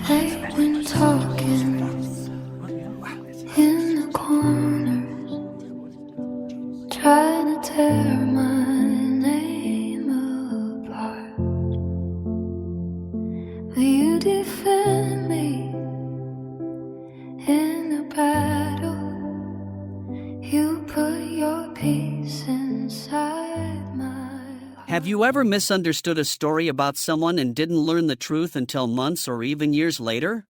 They've been talking in the corners, trying to tear my name apart. Will you defend me in the battle? You put your peace inside my heart. Have you ever misunderstood a story about someone and didn't learn the truth until months or even years later?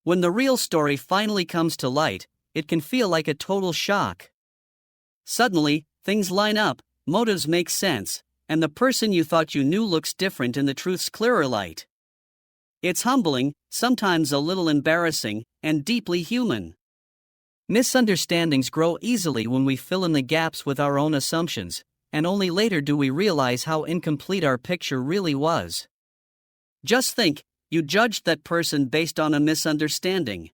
When the real story finally comes to light, it can feel like a total shock. Suddenly, things line up, motives make sense, and the person you thought you knew looks different in the truth's clearer light. It's humbling, sometimes a little embarrassing, and deeply human. Misunderstandings grow easily when we fill in the gaps with our own assumptions, and only later do we realize how incomplete our picture really was. Just think, you judged that person based on a misunderstanding.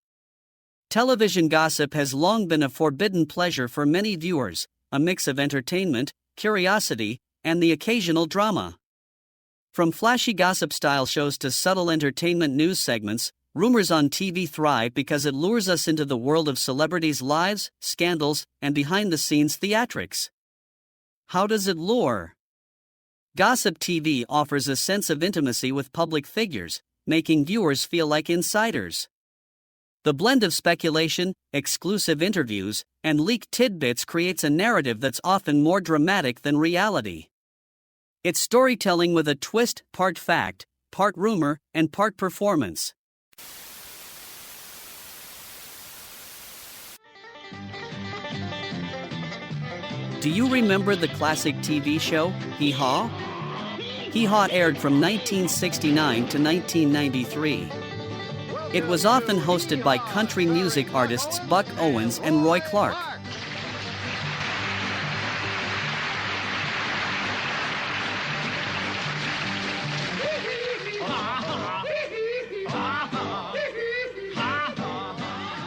Television gossip has long been a forbidden pleasure for many viewers, a mix of entertainment, curiosity, and the occasional drama. From flashy gossip-style shows to subtle entertainment news segments, rumors on TV thrive because it lures us into the world of celebrities' lives, scandals, and behind-the-scenes theatrics. How does it lure? Gossip TV offers a sense of intimacy with public figures, making viewers feel like insiders. The blend of speculation, exclusive interviews, and leaked tidbits creates a narrative that's often more dramatic than reality. It's storytelling with a twist, part fact, part rumor, and part performance. Do you remember the classic TV show, Hee Haw? Hee Haw aired from 1969 to 1993. It was often hosted by country music artists Buck Owens and Roy Clark.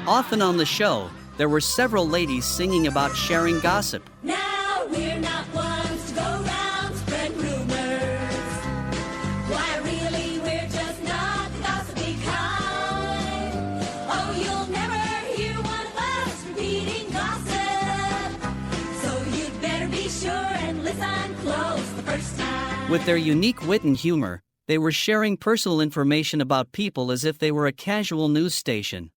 Often on the show, there were several ladies singing about sharing gossip. Now we're not ones to go around spreading rumors. Why really we're just not the gossipy kind. Oh, you'll never hear one of us repeating gossip. So you'd better be sure and listen close the first time. With their unique wit and humor, they were sharing personal information about people as if they were a casual news station.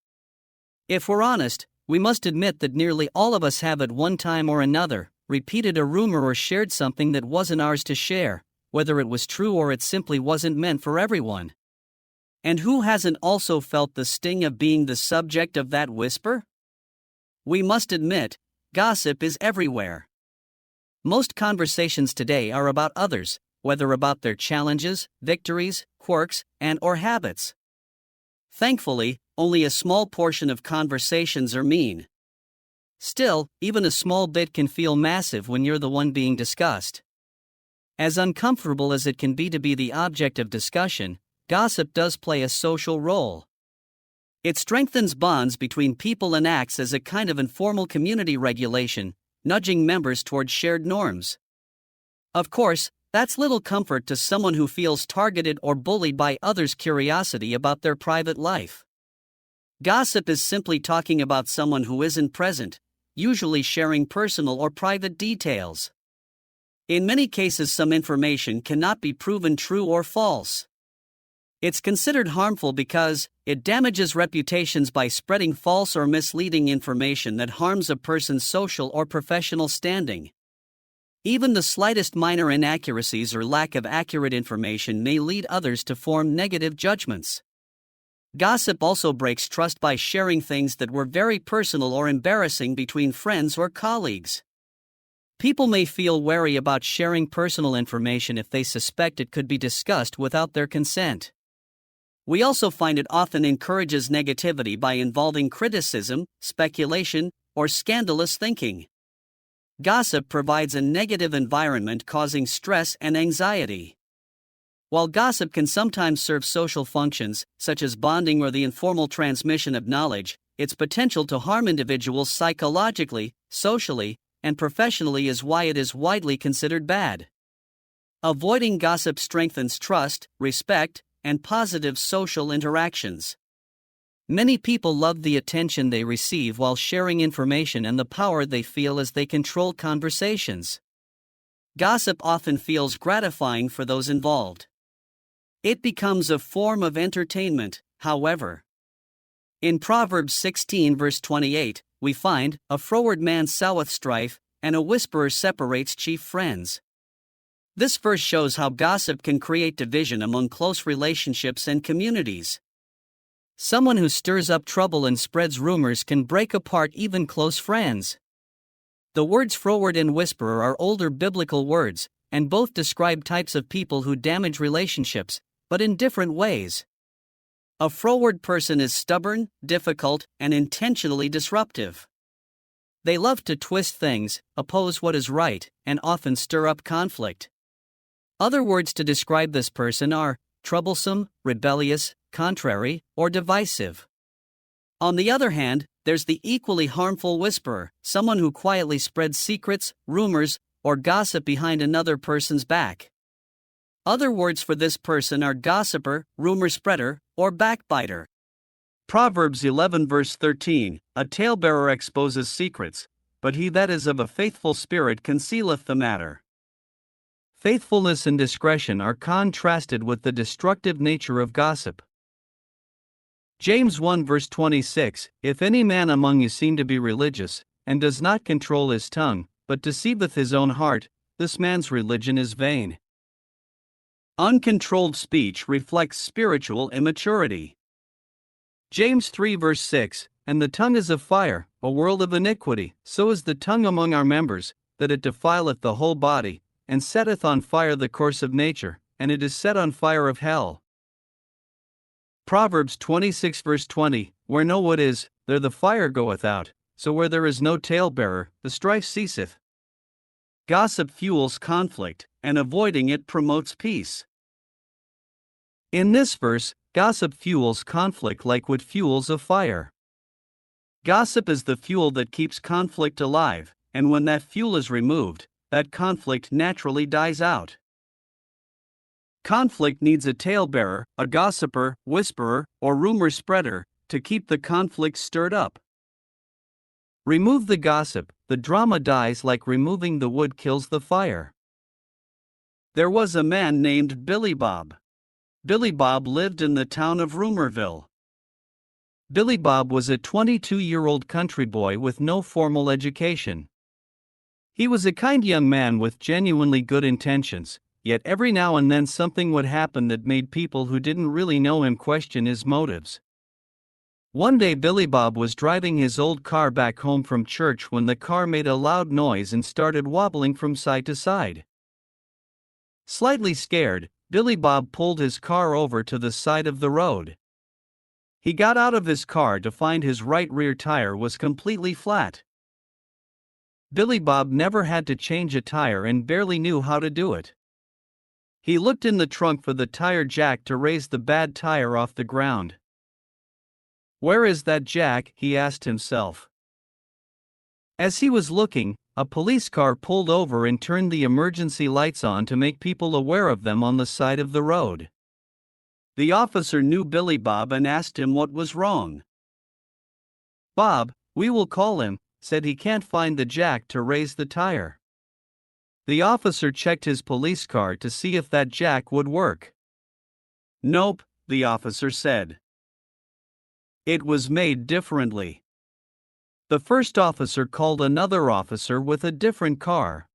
If we're honest, we must admit that nearly all of us have at one time or another repeated a rumor or shared something that wasn't ours to share, whether it was true or it simply wasn't meant for everyone. And who hasn't also felt the sting of being the subject of that whisper? We must admit, gossip is everywhere. Most conversations today are about others, whether about their challenges, victories, quirks, and/or habits. Thankfully, only a small portion of conversations are mean. Still, even a small bit can feel massive when you're the one being discussed. As uncomfortable as it can be to be the object of discussion, gossip does play a social role. It strengthens bonds between people and acts as a kind of informal community regulation, nudging members toward shared norms. Of course, that's little comfort to someone who feels targeted or bullied by others' curiosity about their private life. Gossip is simply talking about someone who isn't present, usually sharing personal or private details. In many cases, some information cannot be proven true or false. It's considered harmful because it damages reputations by spreading false or misleading information that harms a person's social or professional standing. Even the slightest minor inaccuracies or lack of accurate information may lead others to form negative judgments. Gossip also breaks trust by sharing things that were very personal or embarrassing between friends or colleagues. People may feel wary about sharing personal information if they suspect it could be discussed without their consent. We also find it often encourages negativity by involving criticism, speculation, or scandalous thinking. Gossip provides a negative environment causing stress and anxiety. While gossip can sometimes serve social functions, such as bonding or the informal transmission of knowledge, its potential to harm individuals psychologically, socially, and professionally is why it is widely considered bad. Avoiding gossip strengthens trust, respect, and positive social interactions. Many people love the attention they receive while sharing information and the power they feel as they control conversations. Gossip often feels gratifying for those involved. It becomes a form of entertainment, however. In Proverbs 16 verse 28, we find, "A froward man soweth strife, and a whisperer separates chief friends." This verse shows how gossip can create division among close relationships and communities. Someone who stirs up trouble and spreads rumors can break apart even close friends. The words froward and whisperer are older biblical words, and both describe types of people who damage relationships, but in different ways. A froward person is stubborn, difficult, and intentionally disruptive. They love to twist things, oppose what is right, and often stir up conflict. Other words to describe this person are troublesome, rebellious, contrary, or divisive. On the other hand, there's the equally harmful whisperer, someone who quietly spreads secrets, rumors, or gossip behind another person's back. Other words for this person are gossiper, rumor spreader, or backbiter. Proverbs 11 verse 13, "A talebearer exposes secrets, but he that is of a faithful spirit concealeth the matter." Faithfulness and discretion are contrasted with the destructive nature of gossip. James 1 verse 26, "If any man among you seem to be religious, and does not control his tongue, but deceiveth his own heart, this man's religion is vain." Uncontrolled speech reflects spiritual immaturity. James 3 verse 6, "And the tongue is of fire, a world of iniquity, so is the tongue among our members, that it defileth the whole body, and setteth on fire the course of nature, and it is set on fire of hell." Proverbs 26 verse 20, "Where no wood is, there the fire goeth out, so where there is no talebearer, the strife ceaseth." Gossip fuels conflict, and avoiding it promotes peace. In this verse, gossip fuels conflict like wood fuels a fire. Gossip is the fuel that keeps conflict alive, and when that fuel is removed, that conflict naturally dies out. Conflict needs a talebearer, a gossiper, whisperer, or rumor spreader, to keep the conflict stirred up. Remove the gossip, the drama dies like removing the wood kills the fire. There was a man named Billy Bob. Billy Bob lived in the town of Rumorville. Billy Bob was a 22-year-old country boy with no formal education. He was a kind young man with genuinely good intentions, yet every now and then something would happen that made people who didn't really know him question his motives. One day Billy Bob was driving his old car back home from church when the car made a loud noise and started wobbling from side to side. Slightly scared, Billy Bob pulled his car over to the side of the road. He got out of his car to find his right rear tire was completely flat. Billy Bob never had to change a tire and barely knew how to do it. He looked in the trunk for the tire jack to raise the bad tire off the ground. "Where is that jack?" he asked himself. As he was looking, a police car pulled over and turned the emergency lights on to make people aware of them on the side of the road. The officer knew Billy Bob and asked him what was wrong. "Bob, we will call him," said, "he can't find the jack to raise the tire." The officer checked his police car to see if that jack would work. "Nope," the officer said. It was made differently. The first officer called another officer with a different car.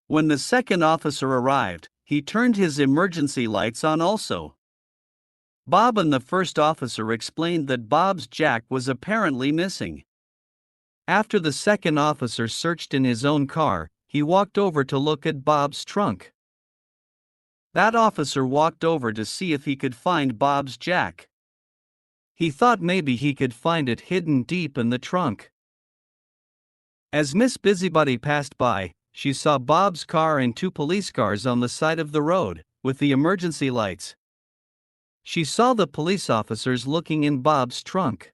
When the second officer arrived, he turned his emergency lights on also. Bob and the first officer explained that Bob's jack was apparently missing. After the second officer searched in his own car, he walked over to look at Bob's trunk. That officer walked over to see if he could find Bob's jack. He thought maybe he could find it hidden deep in the trunk. As Miss Busybody passed by, she saw Bob's car and 2 police cars on the side of the road, with the emergency lights. She saw the police officers looking in Bob's trunk.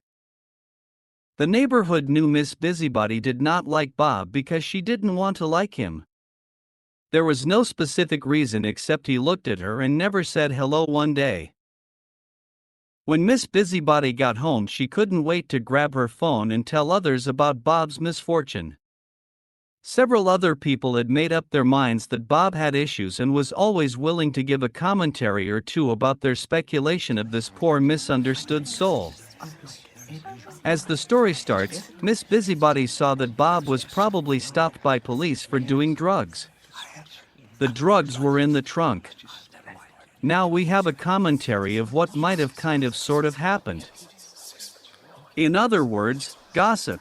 The neighborhood knew Miss Busybody did not like Bob because she didn't want to like him. There was no specific reason except he looked at her and never said hello one day. When Miss Busybody got home, she couldn't wait to grab her phone and tell others about Bob's misfortune. Several other people had made up their minds that Bob had issues and was always willing to give a commentary or two about their speculation of this poor misunderstood soul. As the story starts, Miss Busybody saw that Bob was probably stopped by police for doing drugs. The drugs were in the trunk. Now we have a commentary of what might have kind of sort of happened. In other words, gossip.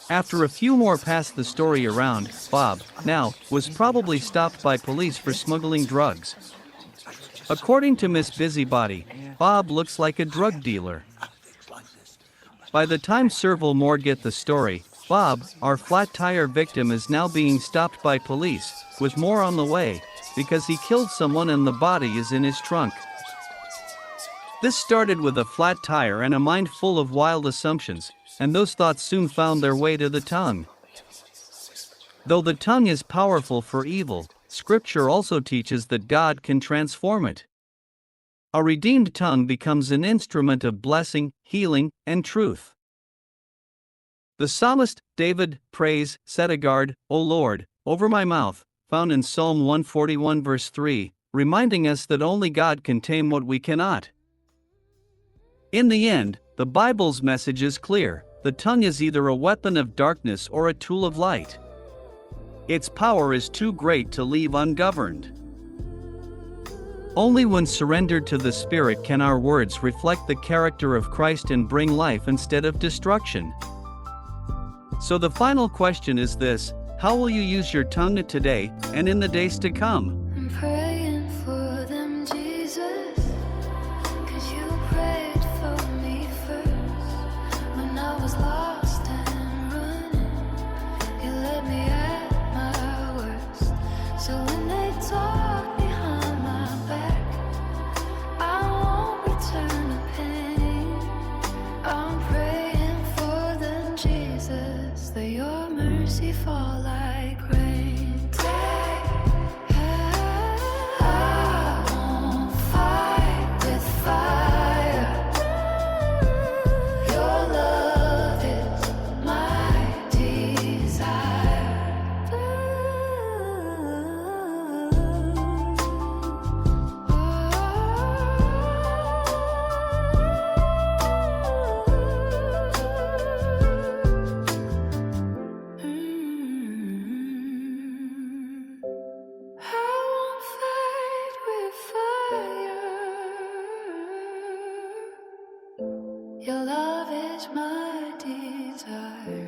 After a few more passed the story around, Bob, now, was probably stopped by police for smuggling drugs. According to Miss Busybody, Bob looks like a drug dealer. By the time several more get the story, Bob, our flat tire victim, is now being stopped by police, with more on the way, because he killed someone and the body is in his trunk. This started with a flat tire and a mind full of wild assumptions, and those thoughts soon found their way to the tongue. Though the tongue is powerful for evil, Scripture also teaches that God can transform it. A redeemed tongue becomes an instrument of blessing, healing, and truth. The psalmist David prays, "Set a guard, O Lord, over my mouth," found in Psalm 141 verse 3, reminding us that only God can tame what we cannot. In the end, the Bible's message is clear: the tongue is either a weapon of darkness or a tool of light. Its power is too great to leave ungoverned. Only when surrendered to the Spirit can our words reflect the character of Christ and bring life instead of destruction. So the final question is this: how will you use your tongue today and in the days to come? I'm praying for them, Jesus, 'cause you prayed for me first. When I was lost and running, you led me at my worst. So when they talk behind my back, I won't return the pain. I'm praying for them, Jesus, that your mercy fall like rain. I won't fight with fire. Your love is my desire. I won't fight with fire. Your love is my desire.